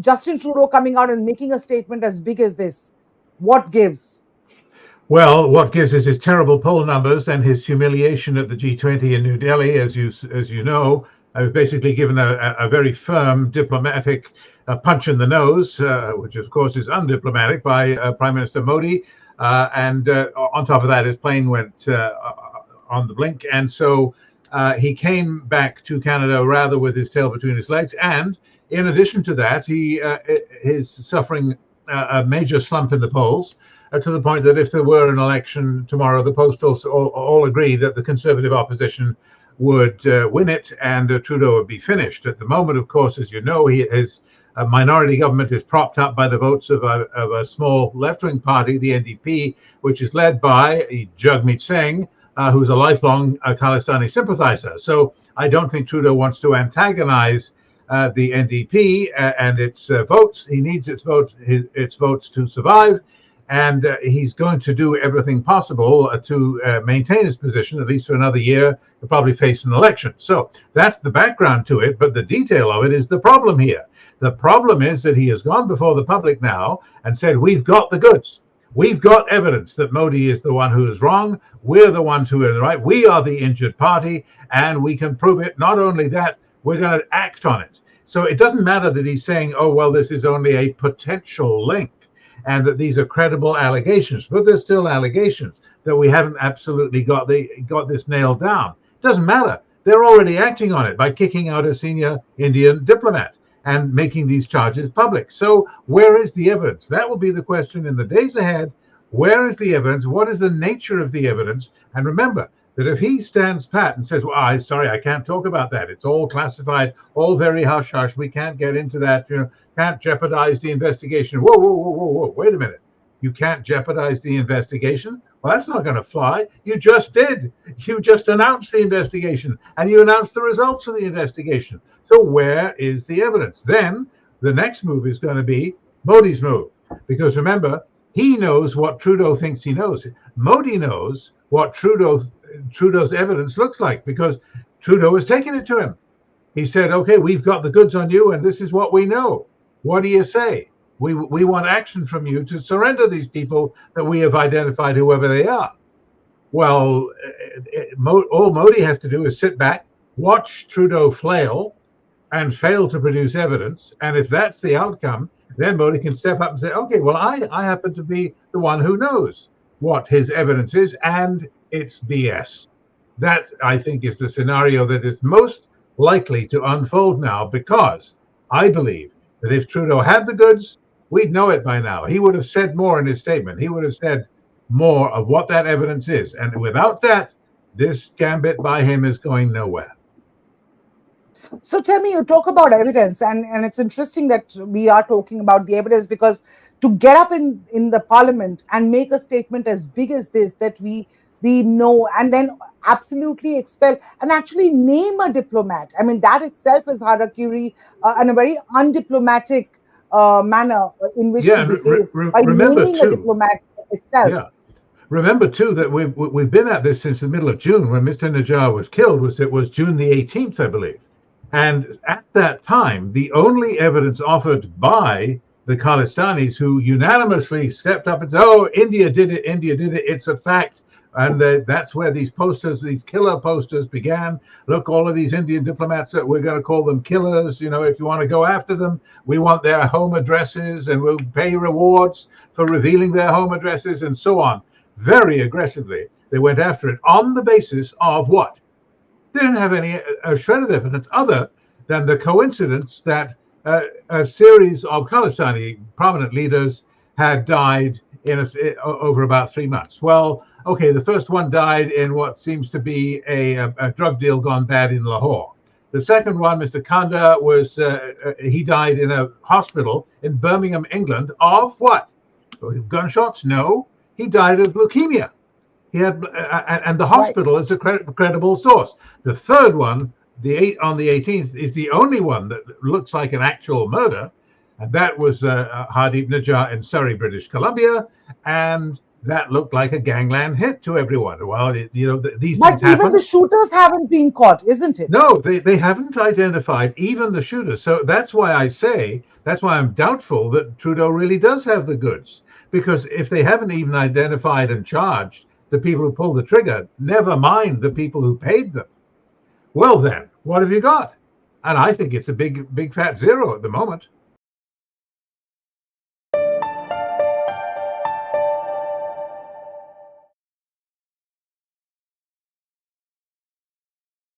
Justin Trudeau coming out and making a statement as big as this? What gives? Well, what gives is his terrible poll numbers and his humiliation at the G20 in New Delhi, as you know. I was basically given a very firm diplomatic punch in the nose, which of course is undiplomatic, by Prime Minister Modi. And on top of that, his plane went on the blink. And so he came back to Canada rather with his tail between his legs. And in addition to that, he is suffering a major slump in the polls. To the point that if there were an election tomorrow, the Postals all agree that the Conservative opposition would win it and Trudeau would be finished. At the moment, of course, as you know, his minority government is propped up by the votes of a small left-wing party, the NDP, which is led by Jagmeet Singh, who's a lifelong Khalistani sympathizer. So I don't think Trudeau wants to antagonize the NDP and its votes. He needs its votes to survive. And he's going to do everything possible to maintain his position, at least for another year. He'll probably face an election. So that's the background to it. But the detail of it is the problem here. The problem is that he has gone before the public now and said, we've got the goods. We've got evidence that Modi is the one who is wrong. We're the ones who are right. We are the injured party, and we can prove it. Not only that, we're going to act on it. So it doesn't matter that he's saying, oh, well, this is only a potential link, and that these are credible allegations, but they're still allegations, that we haven't absolutely got this nailed down. It doesn't matter. They're already acting on it by kicking out a senior Indian diplomat and making these charges public. So where is the evidence? That will be the question in the days ahead. Where is the evidence? What is the nature of the evidence? And remember that if he stands pat and says, well, I can't talk about that. It's all classified, all very hush-hush. We can't get into that, can't jeopardize the investigation. Whoa, wait a minute. You can't jeopardize the investigation? Well, that's not going to fly. You just did. You just announced the investigation, and you announced the results of the investigation. So where is the evidence? Then the next move is going to be Modi's move. Because remember, he knows what Trudeau thinks he knows. Modi knows what Trudeau's evidence looks like, because Trudeau has taken it to him. He said, okay, we've got the goods on you, and this is what we know. What do you say? We want action from you to surrender these people that we have identified, whoever they are. Well, all Modi has to do is sit back, watch Trudeau flail and fail to produce evidence. And if that's the outcome, then Modi can step up and say, okay, well, I happen to be the one who knows what his evidence is, and it's BS. That, I think, is the scenario that is most likely to unfold now, because I believe that if Trudeau had the goods, we'd know it by now. He would have said more in his statement. He would have said more of what that evidence is. And without that, this gambit by him is going nowhere. So tell me, you talk about evidence, and it's interesting that we are talking about the evidence, because to get up in the parliament and make a statement as big as this, that we know, and then absolutely expel and actually name a diplomat. I mean, that itself is harakiri and a very undiplomatic manner in which to behave by naming a diplomat itself. Yeah. Remember, too, that we've been at this since the middle of June, when Mr. Nijjar was killed. It was June the 18th, I believe. And at that time, the only evidence offered by the Khalistanis, who unanimously stepped up and said, oh, India did it, it's a fact. And that's where these posters, these killer posters began. Look, all of these Indian diplomats, we're going to call them killers. If you want to go after them, we want their home addresses, and we'll pay rewards for revealing their home addresses, and so on. Very aggressively, they went after it on the basis of what? They didn't have a shred of evidence other than the coincidence that a series of Khalistani prominent leaders had died over about 3 months. Well, okay, the first one died in what seems to be a drug deal gone bad in Lahore. The second one, Mr. Kanda, he died in a hospital in Birmingham, England, of what? Gunshots? No, he died of leukemia. He had, and the hospital is a credible source. The third one, on the 18th, is the only one that looks like an actual murder, and that was Hardeep Nijjar in Surrey, British Columbia. And that looked like a gangland hit to everyone. Well, these But things even happen. the shooters haven't been caught, isn't it? No, they haven't identified even the shooter. So that's why I'm doubtful that Trudeau really does have the goods. Because if they haven't even identified and charged the people who pulled the trigger, never mind the people who paid them, well then, what have you got? And I think it's a big fat zero at the moment.